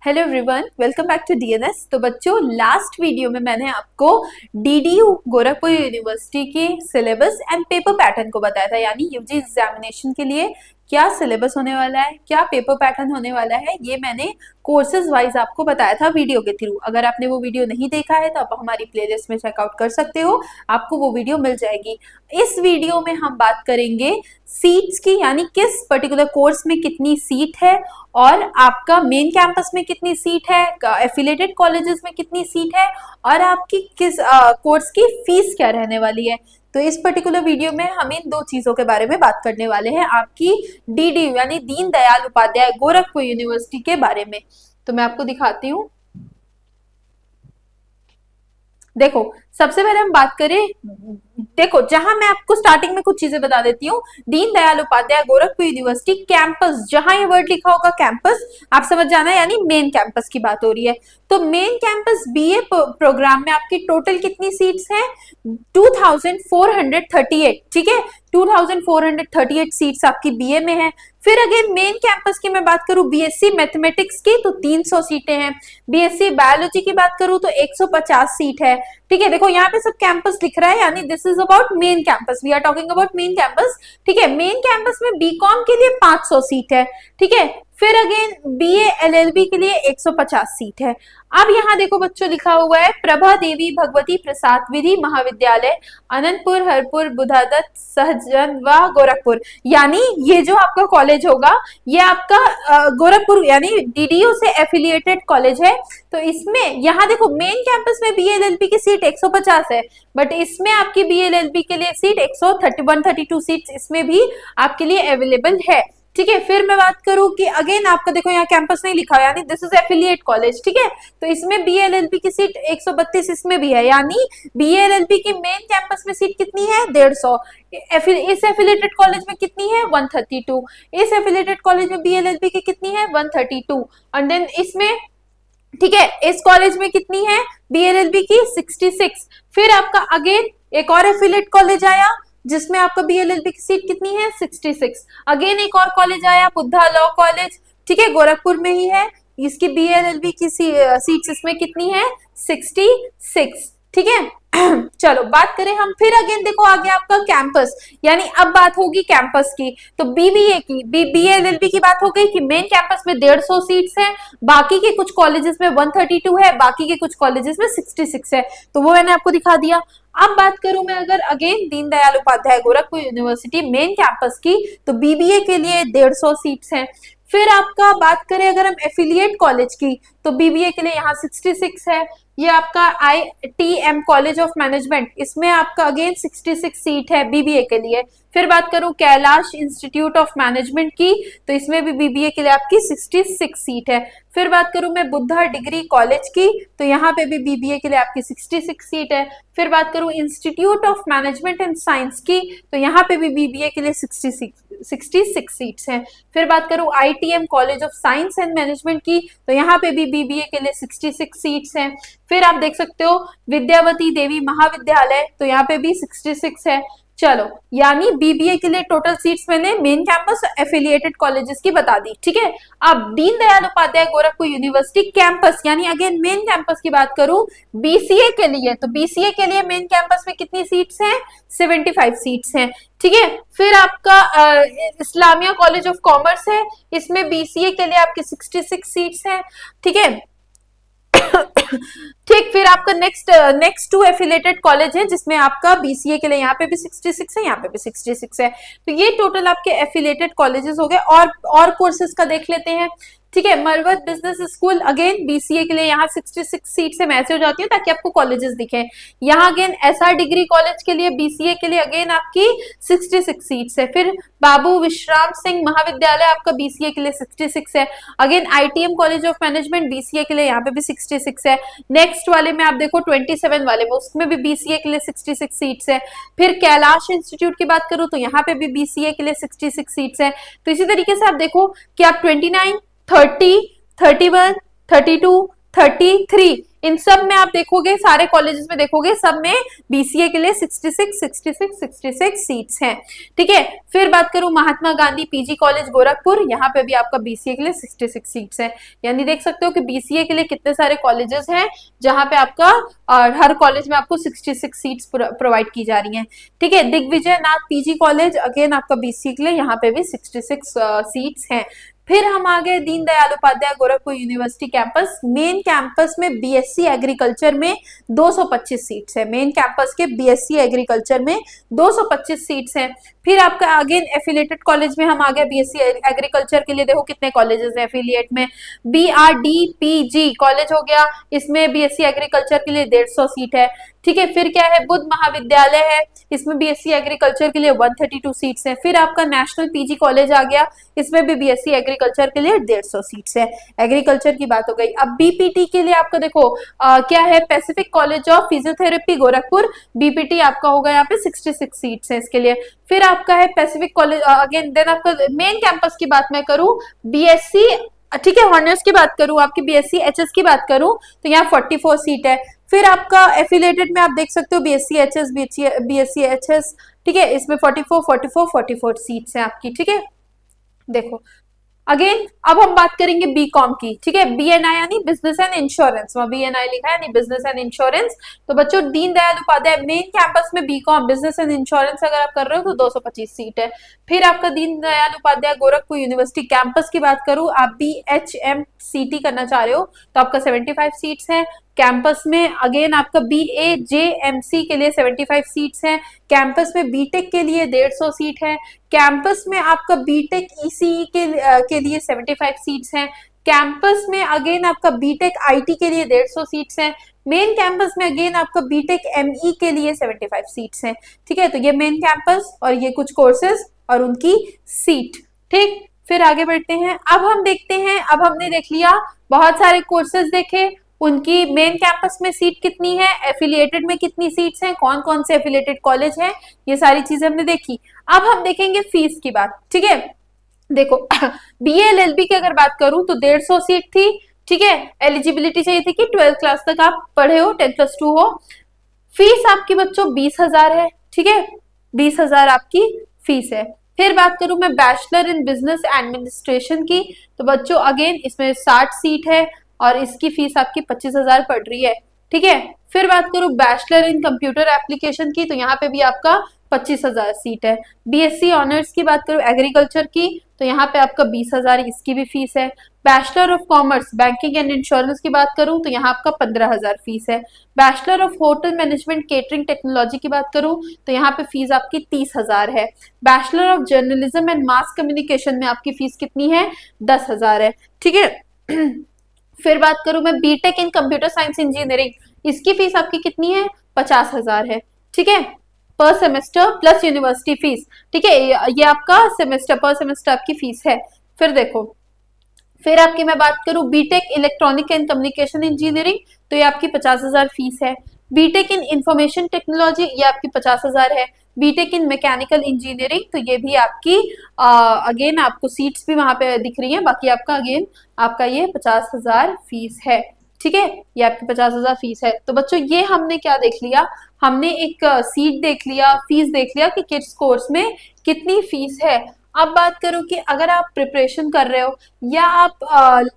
Hello everyone, welcome back to DNS. तो बच्चों, last video में मैंने आपको डीडीयू गोरखपुर यूनिवर्सिटी के सिलेबस एंड पेपर पैटर्न को बताया था, यानी यूजी एग्जामिनेशन के लिए क्या सिलेबस होने वाला है, क्या पेपर पैटर्न होने वाला है, ये मैंने कोर्सेज वाइज आपको बताया था वीडियो के थ्रू। अगर आपने वो वीडियो नहीं देखा है तो आप हमारी प्लेलिस्ट में चेकआउट कर सकते हो, आपको वो वीडियो मिल जाएगी। इस वीडियो में हम बात करेंगे सीट्स की, यानी किस पर्टिकुलर कोर्स में कितनी सीट है और आपका मेन कैंपस में कितनी सीट है, एफिलेटेड कॉलेजेस में कितनी सीट है और आपकी किस कोर्स की फीस क्या रहने वाली है। तो इस पर्टिकुलर वीडियो में हम इन दो चीजों के बारे में बात करने वाले हैं, आपकी डीडीयू यानी दीन दयाल उपाध्याय गोरखपुर यूनिवर्सिटी के बारे में। तो मैं आपको दिखाती हूँ। देखो, सबसे पहले हम बात करें, देखो जहां मैं आपको स्टार्टिंग में कुछ चीजें बता देती हूँ। दीन दयाल उपाध्याय गोरखपुर यूनिवर्सिटी कैंपस, जहां ये वर्ड लिखा होगा कैंपस, आप समझ जाना है, यानी मेन कैंपस की बात हो रही है। तो मेन कैंपस बीए प्रोग्राम में आपकी टोटल कितनी सीट्स हैं? 2438, ठीक है, 2438 सीट्स आपकी बीए में है। फिर अगेन मेन कैंपस की मैं बात करूं बीएससी मैथमेटिक्स की तो 300 सीटें हैं। बीएससी बायोलॉजी की बात करूं तो 150 सीट है। ठीक है, देखो यहाँ पे सब कैंपस लिख रहा है, यानी this is about main campus, we are talking about main campus. ठीक है, मेन कैंपस में बीकॉम के लिए 500 सीट है। ठीक है, फिर अगेन बीए एलएलबी के लिए 150 सीट है। अब यहाँ देखो बच्चों, लिखा हुआ है प्रभा देवी भगवती प्रसाद विधि महाविद्यालय अनंतपुर हरपुर बुधादत्त सहजन व गोरखपुर, यानी ये जो आपका कॉलेज होगा ये आपका गोरखपुर यानी डीडीयू से एफिलिएटेड कॉलेज है। तो इसमें यहाँ देखो मेन कैंपस में बीए एलएलबी की सीट 150 है, बट इसमें आपकी बीए एलएलबी के लिए सीट 132 सीट इसमें भी आपके लिए अवेलेबल है। ठीक है, फिर मैं बात करूं कि अगेन आपका देखो यहाँ कैंपस नहीं लिखा है, यानी दिस इज एफिलिएट कॉलेज। ठीक है, तो इसमें बीएलएलबी की सीट 132 इसमें भी है, यानी बीएलएलबी की मेन कैंपस में सीट कितनी है? 150। इस एफिलिएटेड कॉलेज में कितनी है? 132। इस एफिलिएटेड कॉलेज में बीएलएलबी की कितनी है? 132। एंड देन इसमें, ठीक है, इस कॉलेज में कितनी है बीएलएलबी की? 66। फिर आपका अगेन एक और एफिलिएट कॉलेज आया जिसमें आपका बीएलएलबी की सीट कितनी है? 66। अगेन एक और कॉलेज आया बुद्धा लॉ कॉलेज, ठीक है, गोरखपुर में ही है, इसकी बीएलएलबी की सीट्स इसमें कितनी है? 66। ठीक है, चलो बात करें हम फिर अगेन, देखो आगे आपका कैंपस, यानी अब बात होगी कैंपस की। तो बीबीए की, बीएलएलबी की बात हो गई कि मेन कैंपस में 150 सीट्स हैं, बाकी के कुछ कॉलेजेस में 132 है, बाकी के कुछ कॉलेजेस में 66 है, तो वो मैंने आपको दिखा दिया। अब बात करूं मैं अगर again Deendayal Upadhyay Gorakhpur university main campus की, तो बीबीए के लिए 150 सीट्स हैं। फिर आपका बात करें अगर हम एफिलिएट कॉलेज की, तो बीबीए के लिए यहाँ 66 है। ये आपका ITM कॉलेज ऑफ मैनेजमेंट, इसमें आपका अगेन 66 सीट है बीबीए के लिए। फिर बात करूं कैलाश इंस्टीट्यूट ऑफ मैनेजमेंट की, तो इसमें भी बीबीए के लिए आपकी 66 सीट है। फिर बात करूं मैं बुद्धा डिग्री कॉलेज की, तो यहाँ पे भी बीबीए के लिए आपकी 66 सीट है। फिर बात करूं institute of management and science की, तो यहाँ पे भी बीबीए के लिए 66 सीट्स हैं। फिर बात करूं ITM college of science and management की, तो यहाँ पे भी बीबीए के लिए 66 सीट्स हैं। फिर आप देख सकते हो विद्यावती देवी महाविद्यालय, तो यहाँ पे भी 66 है। चलो, यानी बीबीए के लिए टोटल सीट्स मैंने मेन कैंपस एफिलिएटेड कॉलेजेस की बता दी। ठीक है, अब दीनदयाल उपाध्याय गोरखपुर यूनिवर्सिटी कैंपस यानी अगेन मेन कैंपस की बात करूं बीसीए के लिए, तो बीसीए के लिए मेन कैंपस में कितनी सीट्स हैं? 75 सीट्स हैं। ठीक है, फिर आपका इस्लामिया कॉलेज ऑफ कॉमर्स है, इसमें बीसीए के लिए आपकी 66 सीट्स हैं। ठीक है, ठीक, फिर आपका नेक्स्ट 2 एफिलिएटेड कॉलेज है जिसमें आपका बीसीए के लिए यहाँ पे भी 66 है, यहाँ पे भी 66 है। तो ये टोटल आपके एफिलिएटेड कॉलेजेस हो गए। और कोर्सेज का देख लेते हैं। ठीक है, Marwat business school again BCA के लिए यहाँ 66 सीट से मैच हो जाती है ताकि आपको कॉलेजेस दिखे। यहाँ अगेन एसआर डिग्री कॉलेज के लिए बीसीए के लिए अगेन आपकी 66 सीट्स है। फिर बाबू विश्राम सिंह महाविद्यालय आपका बीसीए के लिए 66 है। Again ITM college of management BCA के लिए यहाँ पे भी 66 है। नेक्स्ट वाले में आप देखो 27 वाले में, उसमें भी बीसीए के लिए 66 सीट्स है। फिर कैलाश इंस्टीट्यूट की बात करूं तो यहाँ पे भी बीसीए के लिए 66 सीट्स है। तो इसी तरीके से आप देखो कि आप 29, 30, 31, 32, 33 इन सब में आप देखोगे, सारे कॉलेजेस में देखोगे, सब में बीसीए के लिए 66 सीट्स हैं। ठीक है, फिर बात करूं महात्मा गांधी पीजी कॉलेज गोरखपुर, यहाँ पे भी आपका बीसीए के लिए 66 सीट्स हैं। यानी देख सकते हो कि बीसीए के लिए कितने सारे कॉलेजेस हैं जहां पे आपका हर कॉलेज में आपको 66 सीट्स प्रोवाइड की जा रही हैं। ठीक है, Digvijay Nath PG college again आपका बीसीए के लिए यहाँ पे भी 66 सीट्स हैं। फिर हम आ गए Deendayal Upadhyay Gorakhpur university campus. Main campus में बीएससी एग्रीकल्चर में 225 सीट्स है। मेन कैंपस के बीएससी एग्रीकल्चर में 225 सीट्स हैं। फिर आपका अगेन एफिलिएटेड कॉलेज में हम आ गए बीएससी एग्रीकल्चर के लिए, देखो कितने कॉलेजेस हैं एफिलिएट में। बीआरडीपीजी कॉलेज हो गया, इसमें बीएससी एग्रीकल्चर के लिए 150 सीट है। ठीक है, फिर क्या है, बुद्ध महाविद्यालय है, इसमें बीएससी एग्रीकल्चर के लिए 132 सीट्स हैं। फिर आपका नेशनल पीजी कॉलेज आ गया, इसमें भी बीएससी एग्रीकल्चर के लिए 150 सीट्स है। एग्रीकल्चर की बात हो गई। अब बीपीटी के लिए आपका देखो क्या है, Pacific college of physiotherapy Gorakhpur, BPT आपका होगा यहाँ पे 66 सीट्स है इसके लिए। फिर आपका है पैसिफिक कॉलेज अगेन। देन आपका मेन कैंपस की बात मैं करूं, बीएससी, ठीक है, ऑनर्स की बात करूं, आपकी बीएससी एचएस की बात करूं तो यहाँ 44 सीट है। फिर आपका एफिलेटेड में आप देख सकते हो बीएससी एचएस, बीएससी एचएस, ठीक है, इसमें 44 सीट्स हैं आपकी। ठीक है, देखो अगेन अब हम बात करेंगे बीकॉम की। ठीक है, बीएनआई यानी बिजनेस एंड इंश्योरेंस, वहां बीएनआई लिखा है यानी बिजनेस एंड इंश्योरेंस। तो बच्चों दीनदयाल उपाध्याय मेन कैंपस में बीकॉम बिजनेस एंड इंश्योरेंस अगर आप कर रहे हो तो 225 सीट है। फिर आपका दीनदयाल उपाध्याय गोरखपुर यूनिवर्सिटी कैंपस की बात करूं, आप बीएचएमसीटी करना चाह रहे हो तो आपका 75 सीट्स है कैंपस में। अगेन आपका बीएजेएमसी के लिए 75 सीट्स हैं। कैंपस में बीटेक के लिए 150 सीट है। कैंपस में आपका बीटेक ईसीई के लिए 75 सीट्स हैं। कैंपस में अगेन आपका बीटेक आईटी के लिए 150 सीट्स हैं। मेन कैंपस में अगेन आपका बीटेक एमई के लिए 75 सीट्स हैं। ठीक है, तो ये मेन कैंपस और ये कुछ कोर्सेज और उनकी सीट। ठीक, फिर आगे बढ़ते हैं। अब हम देखते हैं, अब हमने देख लिया बहुत सारे कोर्सेज देखे, उनकी मेन कैंपस में सीट कितनी है, एफिलिएटेड में कितनी सीट्स हैं, कौन कौन से एफिलिएटेड कॉलेज हैं, ये सारी चीजें हमने देखी। अब हम देखेंगे फीस की बात। ठीक है, देखो बीएलएलबी की अगर बात करूं तो 150 सीट थी। ठीक है, एलिजिबिलिटी चाहिए थी कि 12th क्लास तक आप पढ़े हो, 10+2 हो। फीस आपकी बच्चों 20,000 है। ठीक है, 20,000 आपकी फीस है। फिर बात करूं मैं बैचलर इन बिजनेस एडमिनिस्ट्रेशन की, तो बच्चों अगेन इसमें 60 सीट है और इसकी फीस आपकी 25,000 पड़ रही है। ठीक है, फिर बात करूं बैचलर इन कंप्यूटर एप्लीकेशन की, तो यहाँ पे भी आपका 25,000 सीट है। बीएससी ऑनर्स की बात करूं एग्रीकल्चर की, तो यहाँ पे आपका 20,000 इसकी भी फीस है। Bachelor of commerce banking and insurance की बात करूं तो यहाँ आपका 15,000 फीस है। Bachelor of hotel management catering technology की बात करूं तो यहाँ पे फीस आपकी 30,000 है। Bachelor of journalism and mass communication में आपकी फीस कितनी है, 10,000 है। ठीक है, फिर बात करूं मैं BTech in computer science engineering, इसकी फीस आपकी कितनी है, 50,000 है। ठीक है, पर सेमेस्टर प्लस यूनिवर्सिटी फीस। ठीक है, ये आपका सेमेस्टर पर सेमेस्टर आपकी फीस है। फिर देखो, फिर आपकी मैं बात करूं BTech electronic and communication engineering, तो ये आपकी 50,000 फीस है। बीटेक इन इंफॉर्मेशन टेक्नोलॉजी, ये आपकी 50,000 है। बीटेक इन मैकेनिकल इंजीनियरिंग, तो ये भी आपकी अगेन आपको सीट्स भी वहां पे दिख रही हैं, बाकी आपका अगेन आपका ये 50,000 फीस है। ठीक है, ये आपकी 50,000 फीस है। तो बच्चों ये हमने क्या देख लिया, हमने एक सीट देख लिया, फीस देख लिया कि किस कोर्स में कितनी फीस है। अब बात करो कि अगर आप प्रिपरेशन कर रहे हो या आप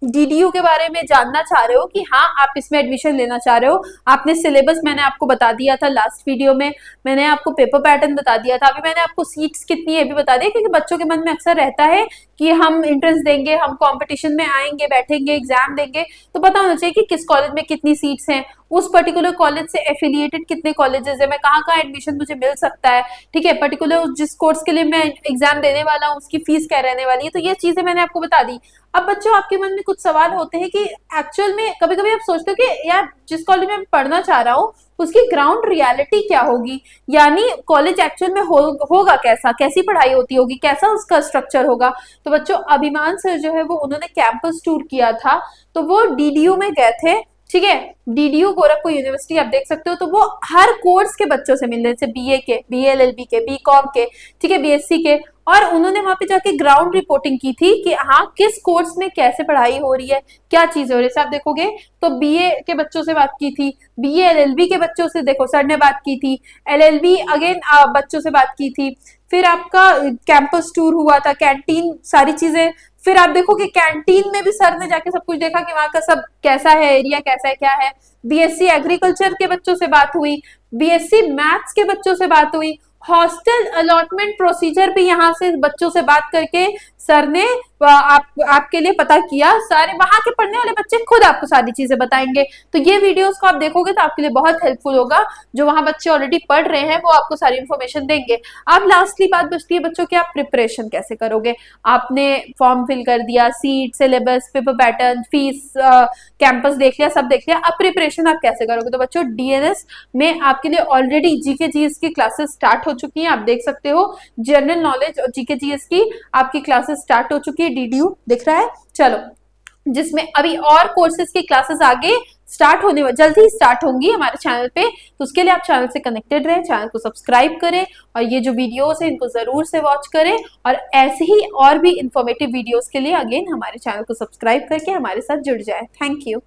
डीडीयू के बारे में जानना चाह रहे हो कि हाँ आप इसमें एडमिशन लेना चाह रहे हो, आपने सिलेबस मैंने आपको बता दिया था लास्ट वीडियो में, मैंने आपको पेपर पैटर्न बता दिया था, अभी मैंने आपको सीट्स कितनी है भी बता दिया, क्योंकि बच्चों के मन में अक्सर रहता है कि हम एंट्रेंस देंगे, हम कंपटीशन में आएंगे, बैठेंगे, एग्जाम देंगे, तो पता होना चाहिए कि किस कॉलेज में कितनी सीट्स हैं, उस पर्टिकुलर कॉलेज से एफिलिएटेड कितने कॉलेजेस है, मैं कहाँ एडमिशन मुझे मिल सकता है। ठीक है, पर्टिकुलर जिस कोर्स के लिए मैं एग्जाम देने वाला हूँ उसकी फीस क्या रहने वाली है, तो ये चीजें मैंने आपको बता दी। अब बच्चों आपके मन में कुछ सवाल होते हैं कि एक्चुअल में कभी कभी आप सोचते हो कि यार जिस कॉलेज में मैं पढ़ना चाह रहा हूँ उसकी ग्राउंड रियलिटी क्या होगी, यानी कॉलेज एक्चुअल में होगा कैसा, कैसी पढ़ाई होती होगी, कैसा उसका स्ट्रक्चर होगा। तो बच्चों अभिमान सर जो है वो उन्होंने कैंपस टूर किया था, तो वो डीडीयू में गए थे। ठीक है, डीडीयू गोरखपुर यूनिवर्सिटी आप देख सकते हो, तो वो हर कोर्स के बच्चों से मिल रहे थे, बीए के, बीएलएलबी के, बीकॉम के, ठीक है, बीएससी के, और उन्होंने वहां पे जाके ग्राउंड रिपोर्टिंग की थी कि हाँ किस कोर्स में कैसे पढ़ाई हो रही है, क्या चीजें हो रही है। आप देखोगे तो बीए के बच्चों से बात की थी, बीए एलएलबी के बच्चों से देखो सर ने बात की थी, एलएलबी अगेन बच्चों से बात की थी। फिर आपका कैंपस टूर हुआ था, कैंटीन सारी चीजें। फिर आप देखो कि कैंटीन में भी सर ने जाके सब कुछ देखा कि वहां का सब कैसा है, एरिया कैसा है, क्या है। बीएससी एग्रीकल्चर के बच्चों से बात हुई, बीएससी मैथ्स के बच्चों से बात हुई, हॉस्टल अलॉटमेंट प्रोसीजर भी यहाँ से बच्चों से बात करके सर ने आपके लिए पता किया। सारे वहां के पढ़ने वाले बच्चे खुद आपको सारी चीजें बताएंगे। तो ये वीडियोस को आप देखोगे तो आपके लिए बहुत हेल्पफुल होगा। जो वहां बच्चे ऑलरेडी पढ़ रहे हैं वो आपको सारी इन्फॉर्मेशन देंगे। अब लास्टली बात बचती है बच्चों की, आप प्रिपरेशन कैसे करोगे। आपने फॉर्म फिल कर दिया, seat, syllabus, paper pattern, fees, campus देख लिया, सब देख लिया, अब प्रिपरेशन आप कैसे करोगे। तो बच्चों डीएनएस में आपके लिए ऑलरेडी जीके जीएस की क्लासेस स्टार्ट हो चुकी हैं, आप देख सकते हो। जनरल नॉलेज और जीके जीएस की आपकी क्लासेस स्टार्ट हो चुकी है, डीडीयू दिख रहा है। चलो, जिसमें अभी और कोर्सेज की क्लासेस आगे स्टार्ट होने जल्द ही स्टार्ट होंगी हमारे चैनल पे। तो उसके लिए आप चैनल से कनेक्टेड रहें, चैनल को सब्सक्राइब करें और ये जो वीडियोस है इनको जरूर से वॉच करें। और ऐसे ही और भी इंफॉर्मेटिव वीडियोस के लिए अगेन हमारे चैनल को सब्सक्राइब करके हमारे साथ जुड़ जाए। Thank you.